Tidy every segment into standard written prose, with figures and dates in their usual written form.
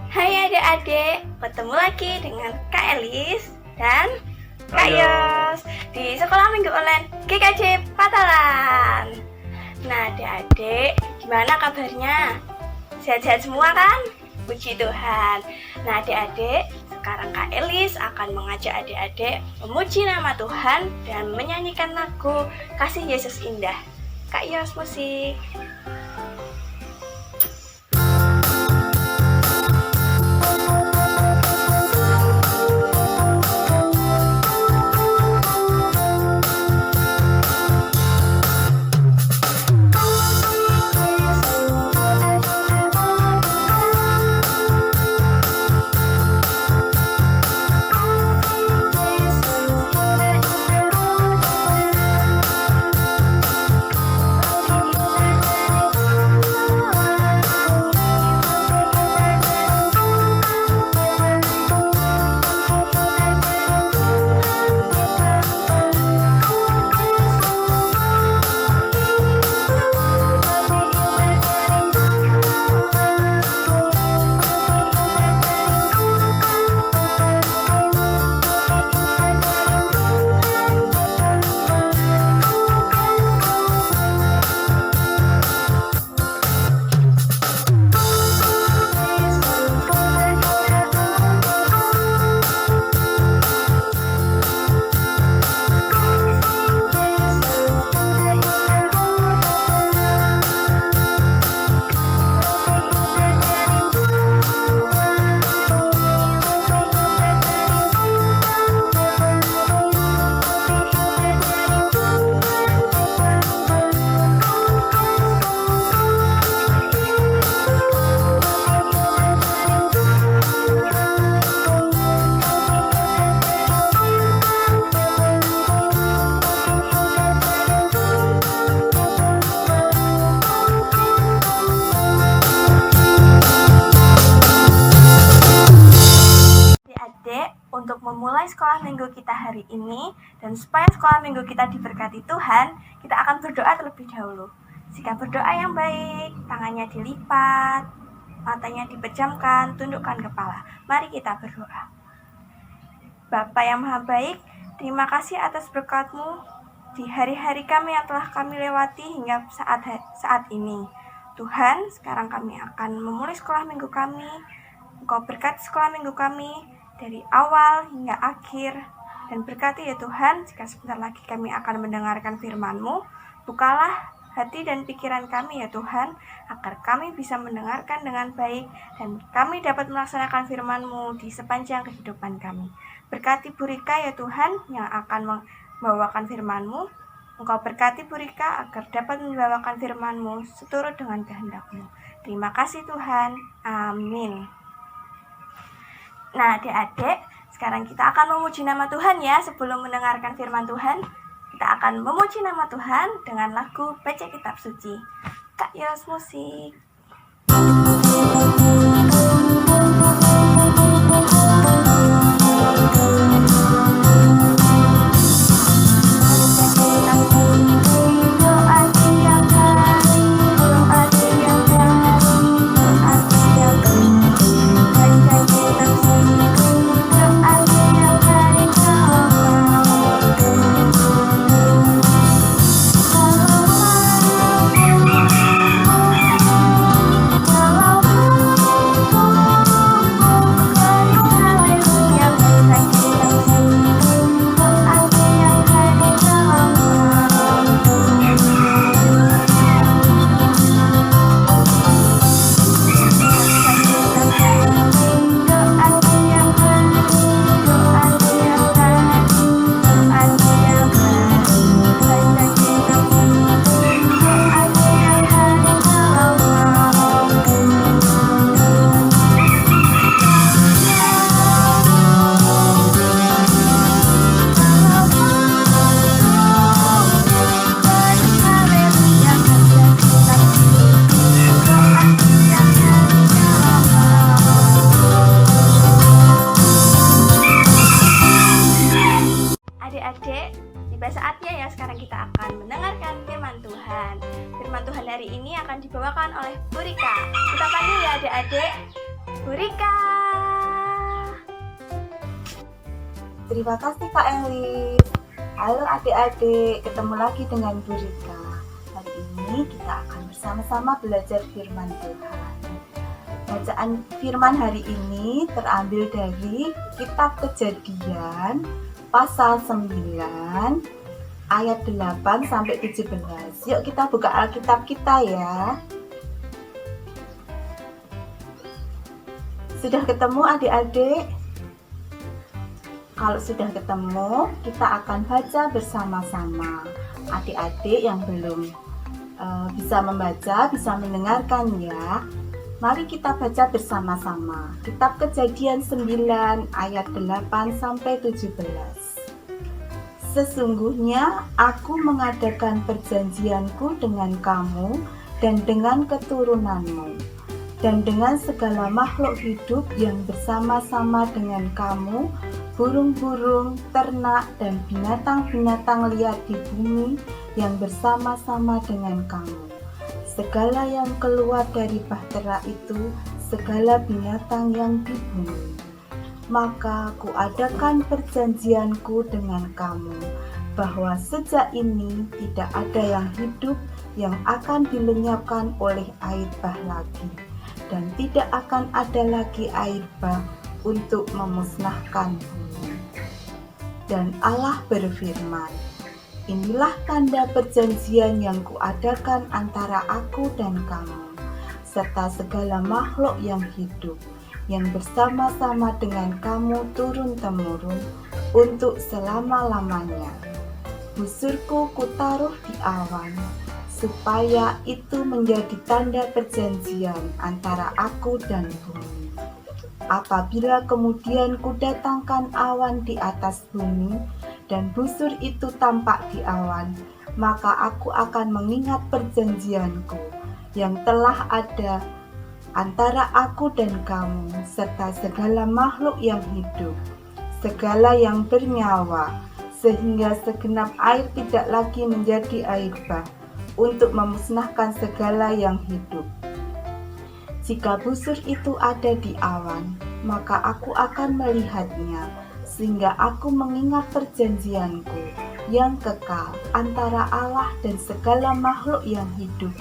Hai adik-adik, ketemu lagi dengan Kak Elis dan Kak Yos di Sekolah Minggu Online GKJ Patalan. Nah adik-adik, gimana kabarnya? Sehat-sehat semua kan? Puji Tuhan. Nah adik-adik, sekarang Kak Elis akan mengajak adik-adik memuji nama Tuhan dan menyanyikan lagu Kasih Yesus Indah. Kak Yos, musik. Untuk memulai sekolah minggu kita hari ini dan supaya sekolah minggu kita diberkati Tuhan, kita akan berdoa terlebih dahulu. Sikap berdoa yang baik, tangannya dilipat, matanya dipejamkan, tundukkan kepala. Mari kita berdoa. Bapa yang Maha Baik, terima kasih atas berkat-Mu di hari-hari kami yang telah kami lewati hingga saat ini. Tuhan, sekarang kami akan memulai sekolah minggu kami. Engkau berkati sekolah minggu kami dari awal hingga akhir, dan berkati ya Tuhan, jika sebentar lagi kami akan mendengarkan firman-Mu, bukalah hati dan pikiran kami ya Tuhan, agar kami bisa mendengarkan dengan baik, dan kami dapat melaksanakan firman-Mu di sepanjang kehidupan kami. Berkati Bu Rika ya Tuhan, yang akan membawakan firman-Mu. Engkau berkati Bu Rika, agar dapat membawakan firman-Mu seturut dengan kehendak-Mu. Terima kasih Tuhan, amin. Nah adik-adik, sekarang kita akan memuji nama Tuhan ya. Sebelum mendengarkan firman Tuhan, kita akan memuji nama Tuhan dengan lagu Baca Kitab Suci. Kak Yos, musik. Tiba saatnya ya sekarang kita akan mendengarkan firman Tuhan. Firman Tuhan hari ini akan dibawakan oleh Bu Rika. Kita panggil ya adik-adik. Bu Rika. Terima kasih Kak Elis. Halo adik-adik, ketemu lagi dengan Bu Rika. Hari ini kita akan bersama-sama belajar firman Tuhan. Bacaan firman hari ini terambil dari Kitab Kejadian pasal 9 ayat 8 sampai 17. Yuk kita buka Alkitab kita ya. Sudah ketemu adik-adik? Kalau sudah ketemu, kita akan baca bersama-sama. Adik-adik yang belum bisa membaca, bisa mendengarkan ya. Mari kita baca bersama-sama. Kitab Kejadian 9 ayat 8 sampai 17. Sesungguhnya aku mengadakan perjanjianku dengan kamu dan dengan keturunanmu, dan dengan segala makhluk hidup yang bersama-sama dengan kamu, burung-burung, ternak, dan binatang-binatang liar di bumi yang bersama-sama dengan kamu. Segala yang keluar dari bahtera itu, segala binatang yang di bumi. Maka kuadakan perjanjianku dengan kamu, bahwa sejak ini tidak ada yang hidup yang akan dilenyapkan oleh air bah lagi, dan tidak akan ada lagi air bah untuk memusnahkan bumi. Dan Allah berfirman, inilah tanda perjanjian yang kuadakan antara aku dan kamu, serta segala makhluk yang hidup, yang bersama-sama dengan kamu turun-temurun untuk selama-lamanya. Busurku kutaruh di awan, supaya itu menjadi tanda perjanjian antara aku dan bumi. Apabila kemudian kudatangkan awan di atas bumi, dan busur itu tampak di awan, maka aku akan mengingat perjanjianku yang telah ada antara aku dan kamu, serta segala makhluk yang hidup, segala yang bernyawa, sehingga segenap air tidak lagi menjadi air bah, untuk memusnahkan segala yang hidup. Jika busur itu ada di awan, maka aku akan melihatnya, sehingga aku mengingat perjanjianku yang kekal antara Allah dan segala makhluk yang hidup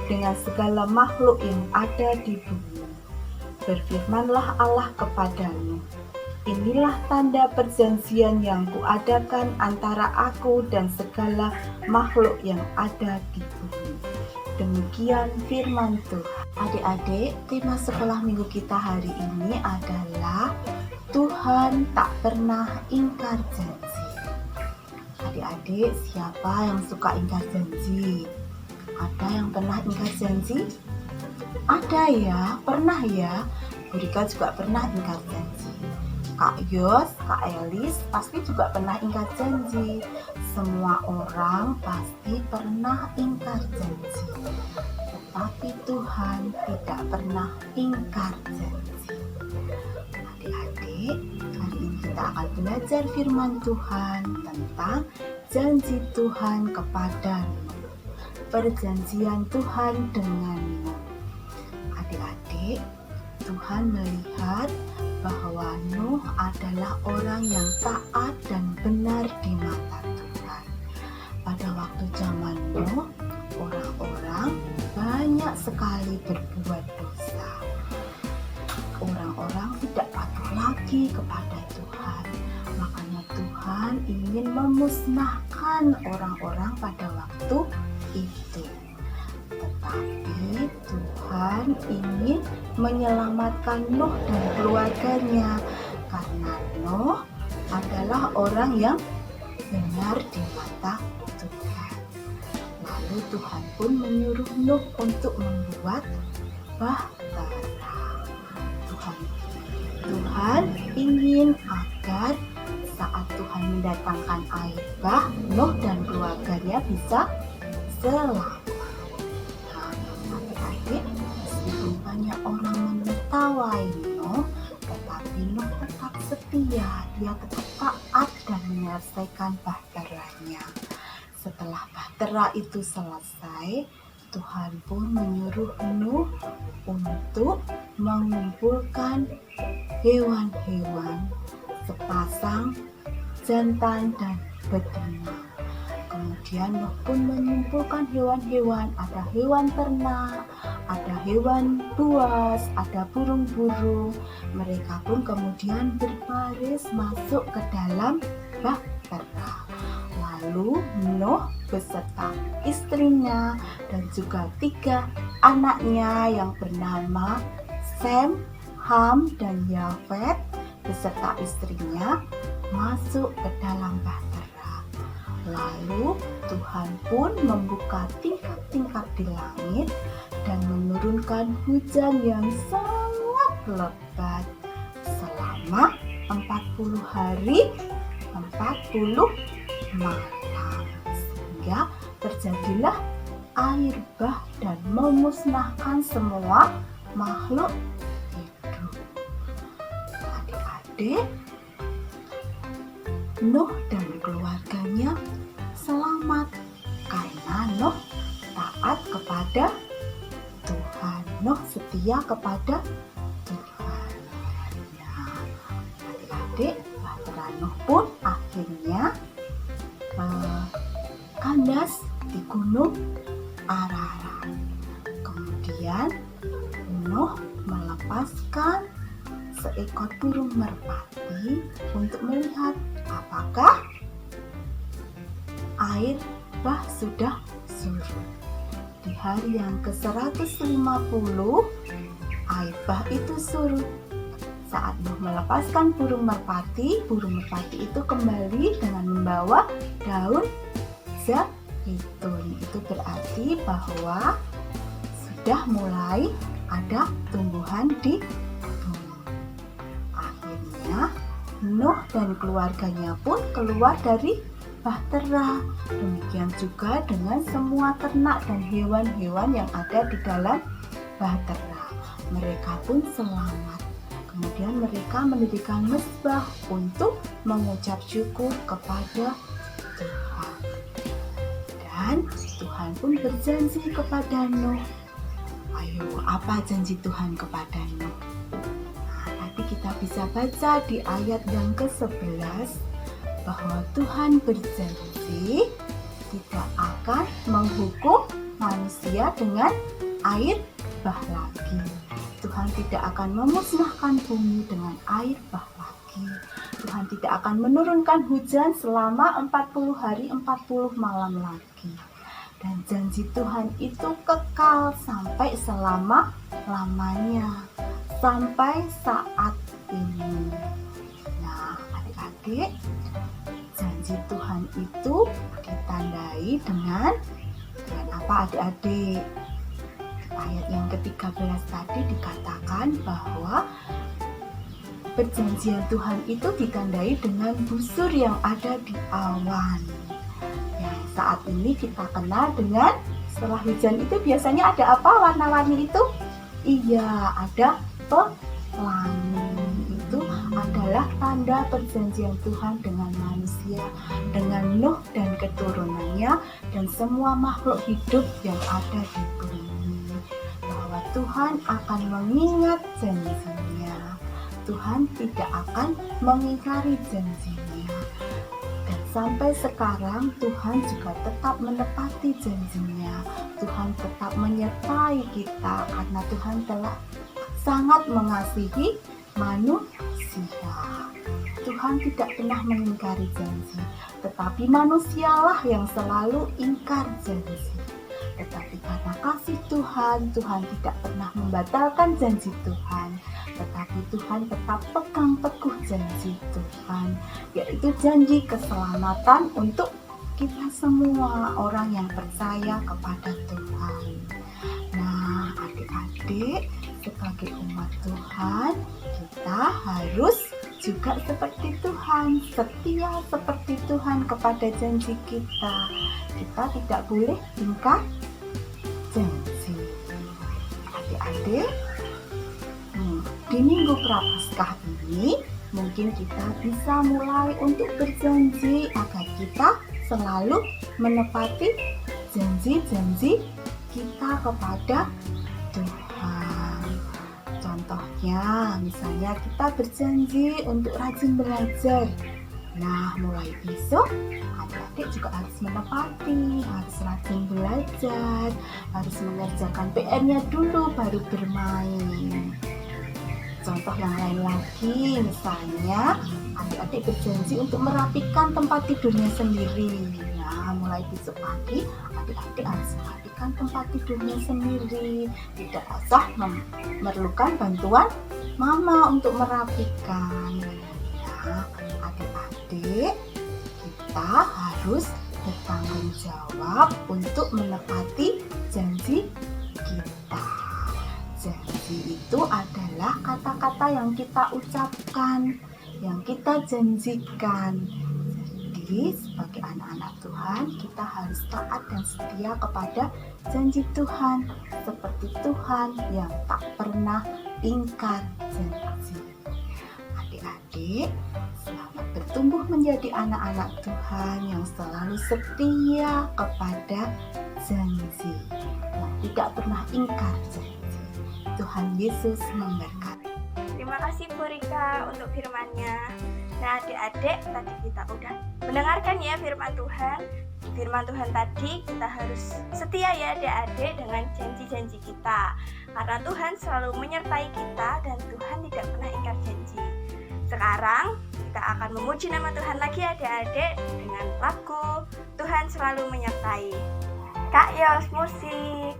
dengan segala makhluk yang ada di bumi. Berfirmanlah Allah kepadamu, inilah tanda perjanjian yang kuadakan antara aku dan segala makhluk yang ada di bumi. Demikian firman Tuhan. Adik-adik, tema sekolah minggu kita hari ini adalah Tuhan tak pernah ingkar janji. Adik-adik, siapa yang suka ingkar janji? Ada yang pernah ingkar janji? Ada ya, pernah ya. Bu Rika juga pernah ingkar janji. Kak Yos, Kak Elis pasti juga pernah ingkar janji. Semua orang pasti pernah ingkar janji. Tetapi Tuhan tidak pernah ingkar janji. Adik-adik, hari ini kita akan belajar firman Tuhan tentang janji Tuhan kepadamu, perjanjian Tuhan denganmu. Adik-adik, Tuhan melihat bahwa Nuh adalah orang yang taat dan benar di mata Tuhan. Pada waktu zaman Nuh, orang-orang banyak sekali berbuat dosa. Orang-orang tidak patuh lagi kepada Tuhan. Makanya Tuhan ingin memusnahkan orang-orang pada waktu itu. Tetapi Tuhan ingin menyelamatkan Nuh dan keluarganya, karena Nuh adalah orang yang benar di mata Tuhan. Lalu Tuhan pun menyuruh Nuh untuk membuat bahtera. Tuhan ingin agar saat Tuhan mendatangkan air bah, Nuh dan keluarganya bisa selamat. Adik-adik, meskipun banyak orang menertawai Nuh, tetapi Nuh tetap setia, dia tetap taat dan menyelesaikan bahteranya. Setelah bahtera itu selesai, Tuhan pun menyuruh Nuh untuk mengumpulkan hewan-hewan, sepasang jantan dan betina. Kemudian Nuh pun mengumpulkan hewan-hewan, ada hewan ternak, ada hewan buas, ada burung-burung. Mereka pun kemudian berbaris masuk ke dalam bahtera. Lalu Nuh beserta istrinya dan juga 3 anaknya yang bernama Sem, Ham, dan Yafet beserta istrinya masuk ke dalam bahtera. Lalu Tuhan pun membuka tingkap-tingkap di langit dan menurunkan hujan yang sangat lebat selama 40 hari 40 malam, sehingga terjadilah air bah dan memusnahkan semua makhluk hidup. Adik-adik, Nuh dan keluarganya selamat karena Nuh taat kepada Tuhan. Nuh setia kepada Tuhan. Nah, adik-adik, bahtera Nuh pun akhirnya kandas di gunung Ararat. Kemudian Nuh melepaskan seekor burung merpati untuk melihat apakah air bah sudah surut. Di hari yang ke-150 air bah itu surut. Saat Nuh melepaskan burung merpati itu kembali dengan membawa daun zaitun. Itu berarti bahwa sudah mulai ada tumbuhan di bumi. Akhirnya Nuh dan keluarganya pun keluar dari bahtera. Demikian juga dengan semua ternak dan hewan-hewan yang ada di dalam bahtera. Mereka pun selamat. Kemudian mereka mendirikan mezbah untuk mengucap syukur kepada Tuhan. Dan Tuhan pun berjanji kepada Nuh. Ayo, apa janji Tuhan kepada Nuh? Nah, nanti kita bisa baca di ayat yang ke-11 bahwa Tuhan berjanji tidak akan menghukum manusia dengan air bah lagi. Tuhan tidak akan memusnahkan bumi dengan air bah lagi. Tuhan tidak akan menurunkan hujan selama 40 hari 40 malam lagi. Dan janji Tuhan itu kekal sampai selama-lamanya, sampai saat ini. Nah, adik-adik, janji Tuhan itu ditandai dengan apa adik-adik? Ayat yang ke-13 tadi dikatakan bahwa perjanjian Tuhan itu ditandai dengan busur yang ada di awan. Yang saat ini kita kenal dengan setelah hujan itu biasanya ada apa warna-warni itu? Iya, ada pelangi. Itu adalah tanda perjanjian Tuhan dengan manusia, dengan Nuh dan keturunannya dan semua makhluk hidup yang ada di bumi. Bahwa Tuhan akan mengingat janjinya. Tuhan tidak akan mengingkari janjinya. Dan sampai sekarang Tuhan juga tetap menepati janjinya. Tuhan tetap menyertai kita karena Tuhan telah sangat mengasihi manusia. Tuhan tidak pernah mengingkari janji, tetapi manusialah yang selalu ingkar janji. Tetapi karena kasih Tuhan, Tuhan tidak pernah membatalkan janji Tuhan, tetapi Tuhan tetap pegang teguh janji Tuhan, yaitu janji keselamatan untuk kita semua orang yang percaya kepada Tuhan. Nah, adik-adik, sebagai umat Tuhan, kita harus juga seperti Tuhan, setia seperti Tuhan kepada janji kita. Kita tidak boleh ingkar janji. Adik-adik, di Minggu Prapaskah ini mungkin kita bisa mulai untuk berjanji agar kita selalu menepati janji-janji kita kepada Tuhan. Contohnya, misalnya kita berjanji untuk rajin belajar. Nah, mulai besok adik-adik juga harus menepati, harus rajin belajar, harus mengerjakan PR-nya dulu baru bermain. Contoh yang lain lagi, misalnya adik-adik berjanji untuk merapikan tempat tidurnya sendiri. Nah, mulai besok pagi adik-adik harus merapikan tempat tidurnya sendiri. Tidak usah memerlukan bantuan mama untuk merapikan. Ya, adik-adik, kita harus bertanggung jawab untuk menepati janji kita. Janji itu adalah kata-kata yang kita ucapkan, yang kita janjikan. Jadi sebagai anak-anak Tuhan, kita harus taat dan setia kepada janji Tuhan, seperti Tuhan yang tak pernah ingkar janji. Adik-adik, selamat bertumbuh menjadi anak-anak Tuhan yang selalu setia kepada janji, yang tidak pernah ingkar janji. Tuhan Yesus memberkati. Terima kasih Bu Rika untuk firman-Nya. Nah, adik-adik, tadi kita udah mendengarkan ya firman Tuhan. Firman Tuhan tadi kita harus setia ya adik-adik dengan janji-janji kita. Karena Tuhan selalu menyertai kita dan Tuhan tidak pernah ingkar janji. Sekarang kita akan memuji nama Tuhan lagi adik-adik dengan lagu Tuhan Selalu Menyertai. Kak Yos, musik.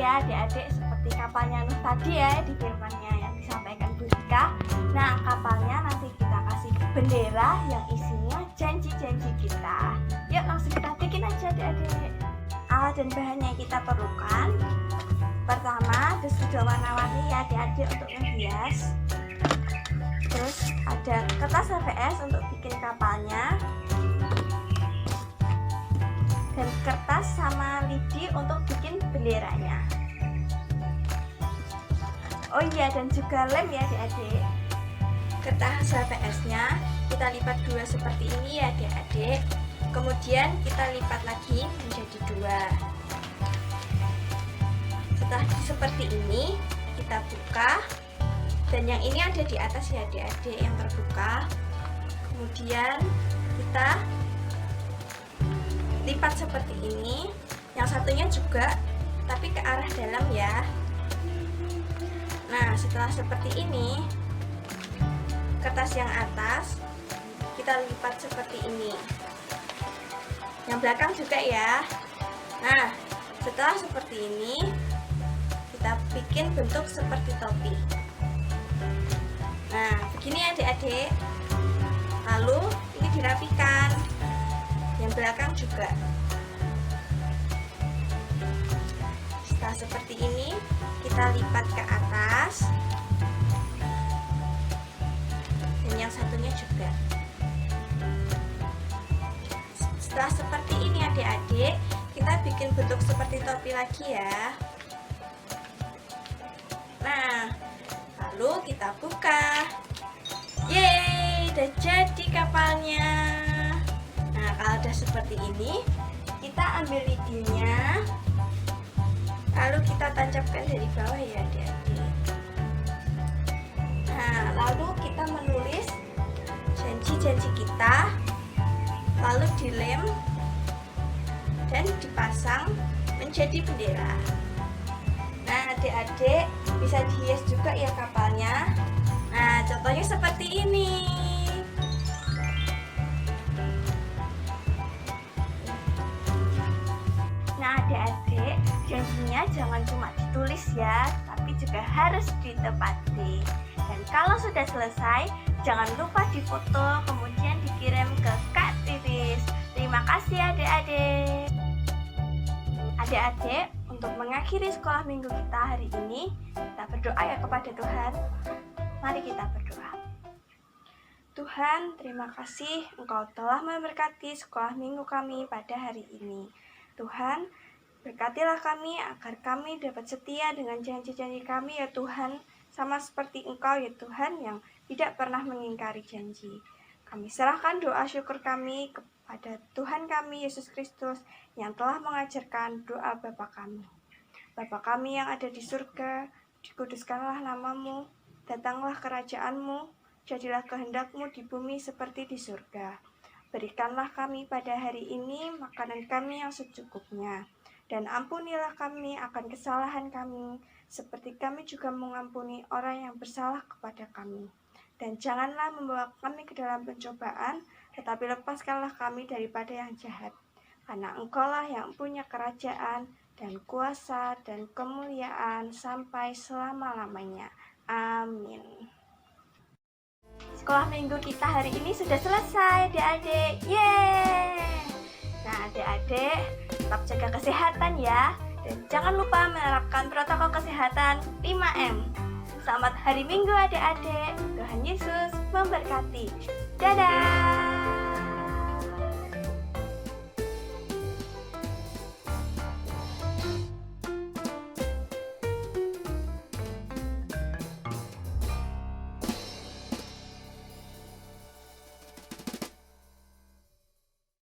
ya adik-adik, seperti kapalnya Nuh tadi ya di firman-Nya yang disampaikan Bu Rika. Nah, kapalnya nanti kita kasih bendera yang isinya janji-janji kita. Yuk langsung kita bikin aja adik-adik. Alat dan bahannya yang kita perlukan, pertama sudah warna-warni ya adik-adik untuk menghias. Terus ada kertas HVS untuk bikin kapalnya, dan kertas sama lidi untuk bikin benderanya. Oh iya, dan juga lem ya adik-adik. Kertas HVS-nya kita lipat dua seperti ini ya adik-adik. Kemudian kita lipat lagi menjadi dua. Setelah seperti ini kita buka, dan yang ini ada di atas ya adik-adik yang terbuka. Kemudian kita lipat seperti ini, yang satunya juga tapi ke arah dalam ya. Nah, setelah seperti ini, kertas yang atas kita lipat seperti ini, yang belakang juga ya. Nah, setelah seperti ini kita bikin bentuk seperti topi. Nah, begini adik-adik. Lalu ini dirapikan, yang belakang juga. Setelah Setelah seperti ini, kita lipat ke atas. Dan yang satunya juga. Setelah seperti ini adik-adik, kita bikin bentuk seperti topi lagi ya. Nah, lalu kita buka. Yeay, udah jadi kapalnya. Nah, kalau udah seperti ini, kita ambil lidinya, lalu kita tancapkan dari bawah ya adik-adik. Nah, lalu kita menulis janji-janji kita, lalu dilem dan dipasang menjadi bendera. Nah, adik-adik bisa dihias juga ya kapalnya. Nah, contohnya seperti ini. Nah, adik-adik, janjinya jangan cuma ditulis ya, tapi juga harus ditepati. Dan kalau sudah selesai, jangan lupa difoto, kemudian dikirim ke Kak Titis. Terima kasih adik-adik. Adik-adik, untuk mengakhiri sekolah minggu kita hari ini, kita berdoa ya kepada Tuhan. Mari kita berdoa. Tuhan, terima kasih Engkau telah memberkati sekolah minggu kami pada hari ini. Tuhan, berkatilah kami agar kami dapat setia dengan janji-janji kami ya Tuhan, sama seperti Engkau ya Tuhan yang tidak pernah mengingkari janji. Kami serahkan doa syukur kami kepada Tuhan kami Yesus Kristus yang telah mengajarkan doa Bapa kami. Bapa kami yang ada di surga, dikuduskanlah namamu, datanglah kerajaan-Mu, jadilah kehendak-Mu di bumi seperti di surga. Berikanlah kami pada hari ini makanan kami yang secukupnya, dan ampunilah kami akan kesalahan kami, seperti kami juga mengampuni orang yang bersalah kepada kami. Dan janganlah membawa kami ke dalam pencobaan, tetapi lepaskanlah kami daripada yang jahat. Karena Engkau-lah yang punya kerajaan, dan kuasa, dan kemuliaan sampai selama-lamanya. Amin. Sekolah minggu kita hari ini sudah selesai, adik-adik. Yeay! Nah, adik-adik, tetap jaga kesehatan ya. Dan jangan lupa menerapkan protokol kesehatan 5M. Selamat hari Minggu adik-adik. Tuhan Yesus memberkati. Dadah!